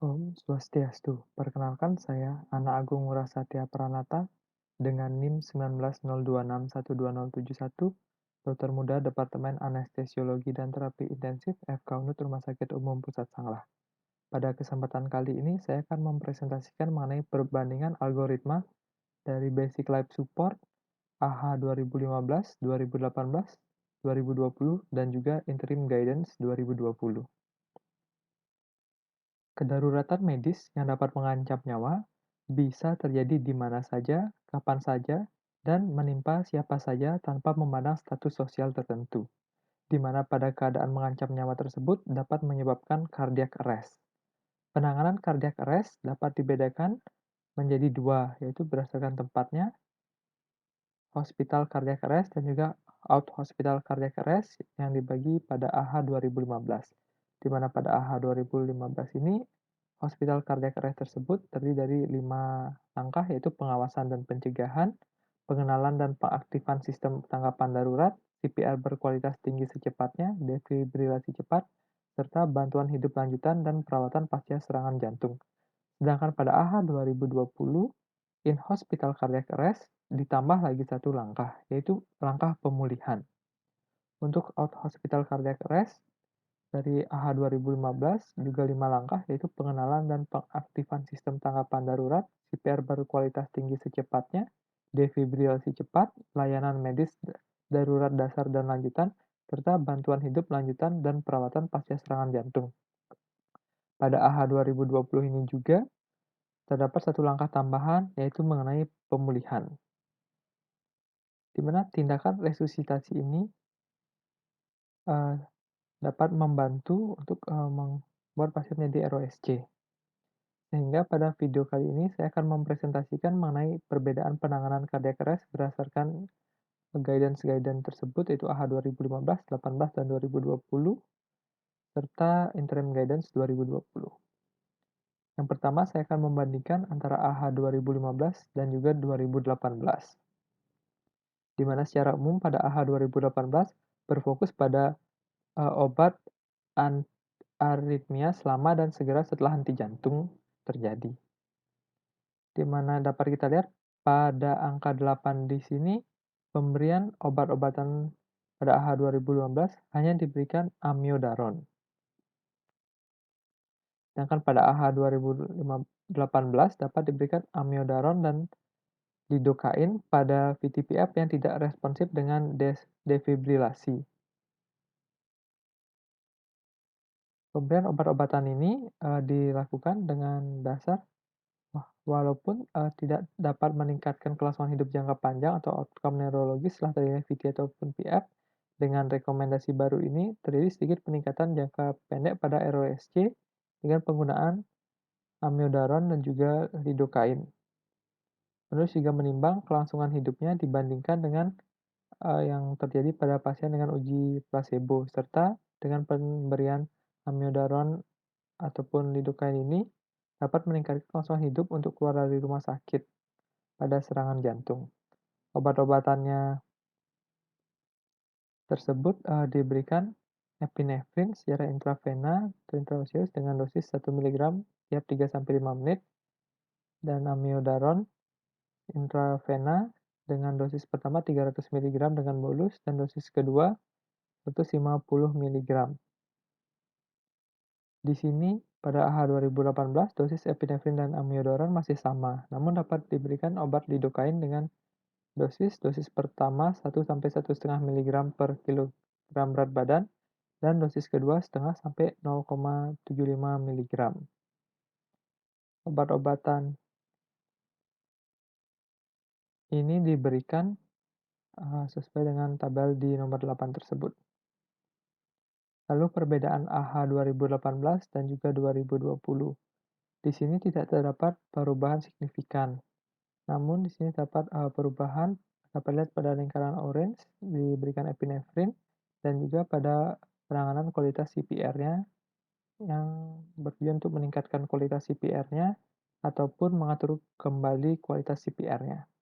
Om Swastiastu. Perkenalkan saya Ana Agung Ngurasatya Pranata dengan NIM 1902612071, dokter muda Departemen Anestesiologi dan Terapi Intensif FK Unut Rumah Sakit Umum Pusat Sanglah. Pada kesempatan kali ini saya akan mempresentasikan mengenai perbandingan algoritma dari Basic Life Support AH 2015, 2018, 2020, dan juga Interim Guidance 2020. Kedaruratan medis yang dapat mengancam nyawa bisa terjadi di mana saja, kapan saja, dan menimpa siapa saja tanpa memandang status sosial tertentu, di mana pada keadaan mengancam nyawa tersebut dapat menyebabkan cardiac arrest. Penanganan cardiac arrest dapat dibedakan menjadi dua, yaitu berdasarkan tempatnya, hospital cardiac arrest dan juga out hospital cardiac arrest yang dibagi pada AH 2015. Di mana pada AH 2015 ini hospital cardiac arrest tersebut terdiri dari 5 langkah, yaitu pengawasan dan pencegahan, pengenalan dan pengaktifan sistem tanggapan darurat, CPR berkualitas tinggi secepatnya, defibrilasi cepat, serta bantuan hidup lanjutan dan perawatan pasca serangan jantung. Sedangkan pada AH 2020, in-hospital cardiac arrest ditambah lagi satu langkah, yaitu langkah pemulihan. Untuk out-hospital cardiac arrest, dari AH 2015 juga 5 langkah, yaitu pengenalan dan pengaktifan sistem tanggapan darurat, CPR berkualitas tinggi secepatnya, defibrilasi cepat, layanan medis darurat dasar dan lanjutan, serta bantuan hidup lanjutan dan perawatan pasca serangan jantung. Pada AH 2020 ini juga terdapat satu langkah tambahan, yaitu mengenai pemulihan, di mana tindakan resusitasi ini uh, dapat membantu untuk membuat pasien menjadi ROSC. Sehingga pada video kali ini saya akan mempresentasikan mengenai perbedaan penanganan cardiac arrest berdasarkan guidance-guidance tersebut, yaitu AH 2015, 18, dan 2020, serta interim guidance 2020. Yang pertama, saya akan membandingkan antara AH 2015 dan juga 2018. Di mana secara umum pada AH 2018 berfokus pada obat aritmia selama dan segera setelah henti jantung terjadi. Di mana dapat kita lihat pada angka 8 di sini pemberian obat-obatan pada AH 2015 hanya diberikan amiodaron. Sedangkan pada AH 2018 dapat diberikan amiodaron dan lidocaine pada VTPF yang tidak responsif dengan defibrilasi. Pemberian obat-obatan ini dilakukan dengan dasar walaupun tidak dapat meningkatkan kelangsungan hidup jangka panjang atau outcome neurologis setelah terjadinya VT ataupun PF, dengan rekomendasi baru ini terjadi sedikit peningkatan jangka pendek pada ROSC dengan penggunaan amiodaron dan juga lidocaine. Penulis juga menimbang kelangsungan hidupnya dibandingkan dengan yang terjadi pada pasien dengan uji placebo, serta dengan pemberian amiodaron ataupun lidocaine ini dapat meningkatkan kelangsungan hidup untuk keluar dari rumah sakit pada serangan jantung. Obat-obatannya tersebut diberikan epinefrin secara intravena atau intraoseus dengan dosis 1 mg tiap 3-5 menit, dan amiodaron intravena dengan dosis pertama 300 mg dengan bolus dan dosis kedua 150 mg. Di sini pada AH 2018 dosis epinefrin dan amiodaron masih sama, namun dapat diberikan obat lidocaine dengan dosis pertama 1-1,5 mg per kilogram berat badan dan dosis kedua 0,5-0,75 mg. Obat-obatan ini diberikan sesuai dengan tabel di nomor 8 tersebut. Lalu perbedaan AH 2018 dan juga 2020. Di sini tidak terdapat perubahan signifikan. Namun di sini terdapat perubahan, dapat lihat pada lingkaran orange diberikan epinefrin dan juga pada penanganan kualitas CPR-nya yang bertujuan untuk meningkatkan kualitas CPR-nya ataupun mengatur kembali kualitas CPR-nya.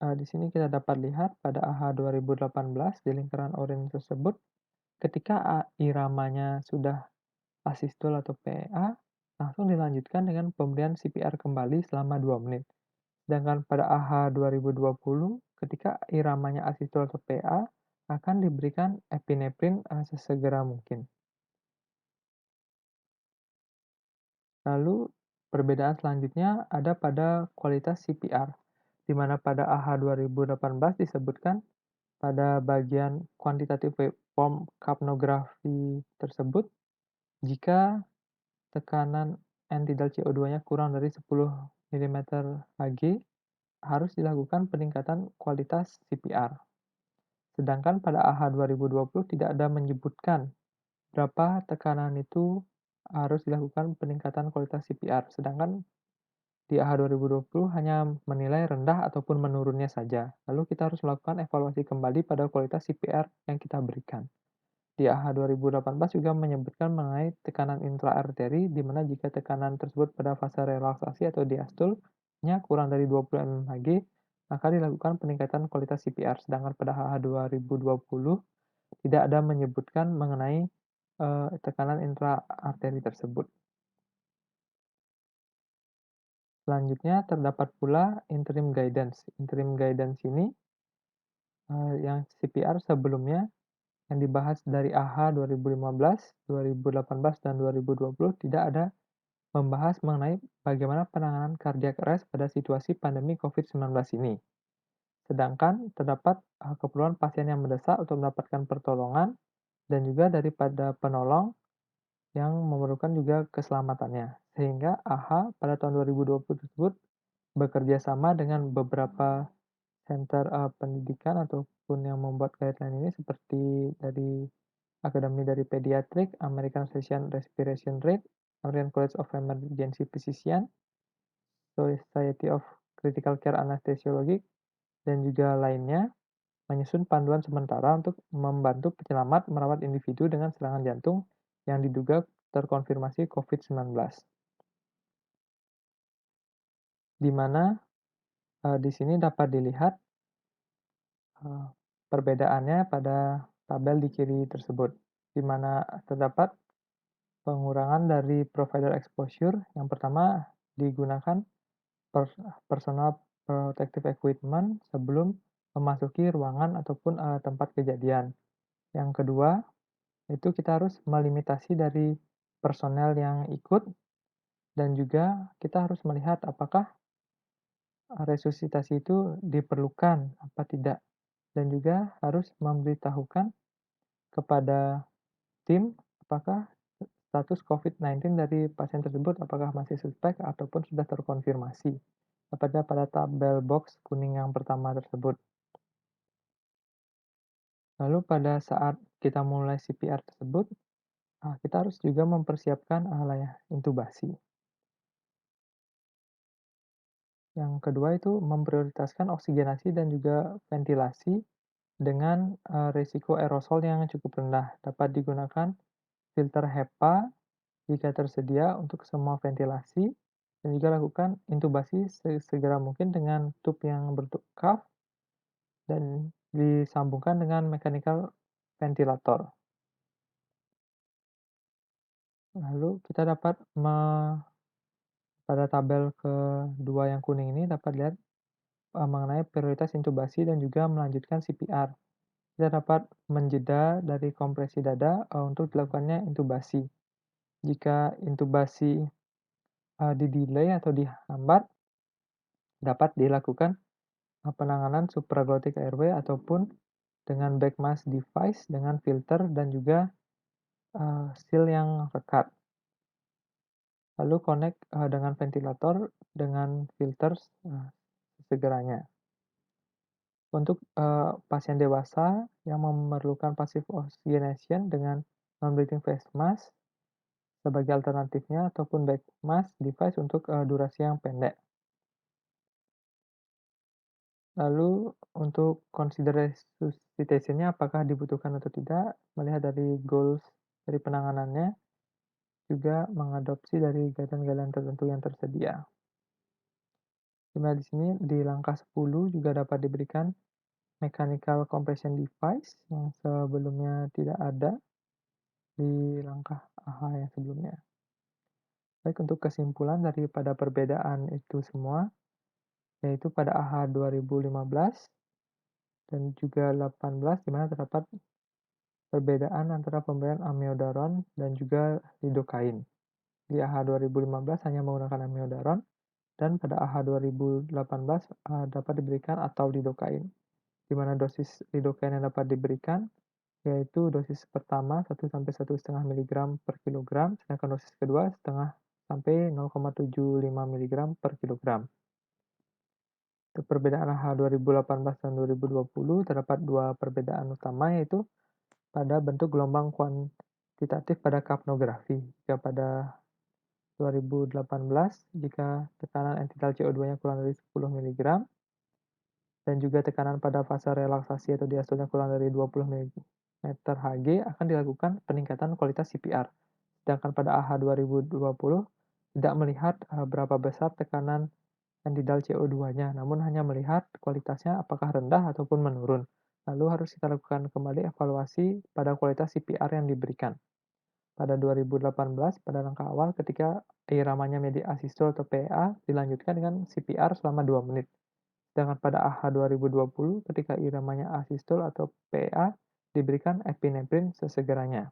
Di sini kita dapat lihat pada AH 2018 di lingkaran orange tersebut Ketika iramanya sudah asistul atau PA, langsung dilanjutkan dengan pemberian CPR kembali selama 2 menit. Sedangkan pada AHA 2020, ketika iramanya asistul atau PA, akan diberikan epinefrin sesegera mungkin. Lalu, perbedaan selanjutnya ada pada kualitas CPR, di mana pada AHA 2018 disebutkan pada bagian kuantitatif waveform capnography tersebut, jika tekanan end-tidal CO2-nya kurang dari 10 mmHg, harus dilakukan peningkatan kualitas CPR. Sedangkan pada AHA 2020 tidak ada menyebutkan berapa tekanan itu harus dilakukan peningkatan kualitas CPR. Sedangkan di AHA 2020 hanya menilai rendah ataupun menurunnya saja. Lalu kita harus melakukan evaluasi kembali pada kualitas CPR yang kita berikan. Di AHA 2018 juga menyebutkan mengenai tekanan intraarteri, di mana jika tekanan tersebut pada fase relaksasi atau diastolnya kurang dari 20 mmHg, maka dilakukan peningkatan kualitas CPR. Sedangkan pada AHA 2020 tidak ada menyebutkan mengenai tekanan intraarteri tersebut. Selanjutnya terdapat pula interim guidance. Interim guidance ini yang CPR sebelumnya yang dibahas dari AHA 2015, 2018, dan 2020 tidak ada membahas mengenai bagaimana penanganan cardiac arrest pada situasi pandemi COVID-19 ini. Sedangkan terdapat keperluan pasien yang mendesak untuk mendapatkan pertolongan dan juga daripada penolong yang memerlukan juga keselamatannya. Sehingga AHA pada tahun 2020 tersebut bekerja sama dengan beberapa center pendidikan ataupun yang membuat guideline ini seperti dari Akademi dari Pediatrik, American Association Respiration Rate, American College of Emergency Physicians, Society of Critical Care Anesthesiology, dan juga lainnya, menyusun panduan sementara untuk membantu penyelamat merawat individu dengan serangan jantung yang diduga terkonfirmasi COVID-19. Di mana di sini dapat dilihat perbedaannya pada tabel di kiri tersebut, di mana terdapat pengurangan dari provider exposure. Yang pertama, digunakan personal protective equipment sebelum memasuki ruangan ataupun tempat kejadian. Yang kedua, itu kita harus melimitasi dari personel yang ikut, dan juga kita harus melihat apakah resusitasi itu diperlukan apa tidak, dan juga harus memberitahukan kepada tim apakah status COVID-19 dari pasien tersebut apakah masih suspek ataupun sudah terkonfirmasi, tepatnya pada tabel box kuning yang pertama tersebut. Lalu pada saat kita mulai CPR tersebut, kita harus juga mempersiapkan intubasi. Yang kedua itu memprioritaskan oksigenasi dan juga ventilasi dengan risiko aerosol yang cukup rendah. Dapat digunakan filter HEPA jika tersedia untuk semua ventilasi, dan juga lakukan intubasi sesegera mungkin dengan tube yang berbentuk cuff dan disambungkan dengan mechanical ventilator. Lalu kita dapat pada tabel kedua yang kuning ini dapat lihat mengenai prioritas intubasi dan juga melanjutkan CPR. Kita dapat menjeda dari kompresi dada untuk dilakukannya intubasi. Jika intubasi di-delay atau dihambat, dapat dilakukan penanganan supraglottic airway ataupun dengan back mask device dengan filter dan juga seal yang rekat. Lalu connect dengan ventilator dengan filter segeranya. Untuk pasien dewasa yang memerlukan passive oxygenation dengan non-breathing face mask sebagai alternatifnya ataupun back mask device untuk durasi yang pendek. Lalu untuk consider resuscitation-nya apakah dibutuhkan atau tidak, melihat dari goals dari penanganannya, juga mengadopsi dari guideline-guideline tertentu yang tersedia. Di sini di langkah 10 juga dapat diberikan mechanical compression device yang sebelumnya tidak ada di langkah AHA yang sebelumnya. Baik, untuk kesimpulan daripada perbedaan itu semua, yaitu pada AHA 2015 dan juga 18 di mana terdapat perbedaan antara pemberian amiodaron dan juga lidocaine. Di AHA 2015 hanya menggunakan amiodaron dan pada AHA 2018 dapat diberikan atau lidocaine, di mana dosis lidocaine yang dapat diberikan yaitu dosis pertama 1 sampai 1,5 mg per kilogram, sedangkan dosis kedua setengah sampai 0,75 mg per kilogram. Untuk perbedaan AHA 2018 dan 2020 terdapat dua perbedaan utama, yaitu pada bentuk gelombang kuantitatif pada kapnografi. Jika pada 2018, jika tekanan entital CO2-nya kurang dari 10 mg, dan juga tekanan pada fase relaksasi atau diastolnya kurang dari 20 Hg, akan dilakukan peningkatan kualitas CPR. Sedangkan pada AHA 2020 tidak melihat berapa besar tekanan entital CO2-nya, namun hanya melihat kualitasnya apakah rendah ataupun menurun. Lalu harus kita lakukan kembali evaluasi pada kualitas CPR yang diberikan. Pada 2018, pada langkah awal ketika iramanya medi asistol atau PA dilanjutkan dengan CPR selama 2 menit. Sedangkan pada AHA 2020, ketika iramanya asistol atau PA, diberikan epinefrin sesegeranya.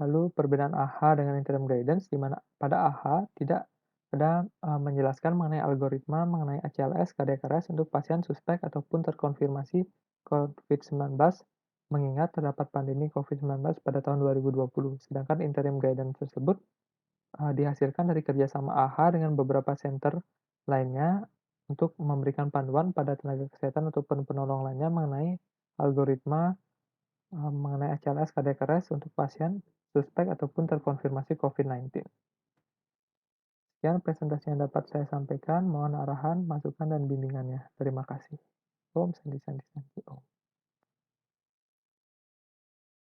Lalu perbedaan AHA dengan interim guidance, di mana pada AHA tidak ada menjelaskan mengenai algoritma mengenai ACLS, cardiac arrest untuk pasien suspek ataupun terkonfirmasi COVID-19, mengingat terdapat pandemi COVID-19 pada tahun 2020. Sedangkan interim guidance tersebut dihasilkan dari kerjasama AHA dengan beberapa center lainnya untuk memberikan panduan pada tenaga kesehatan ataupun penolong lainnya mengenai algoritma mengenai ACLS cardiac arrest untuk pasien suspek ataupun terkonfirmasi COVID-19. Sekian presentasi yang dapat saya sampaikan. Mohon arahan, masukan, dan bimbingannya. Terima kasih. Om Santi Santi.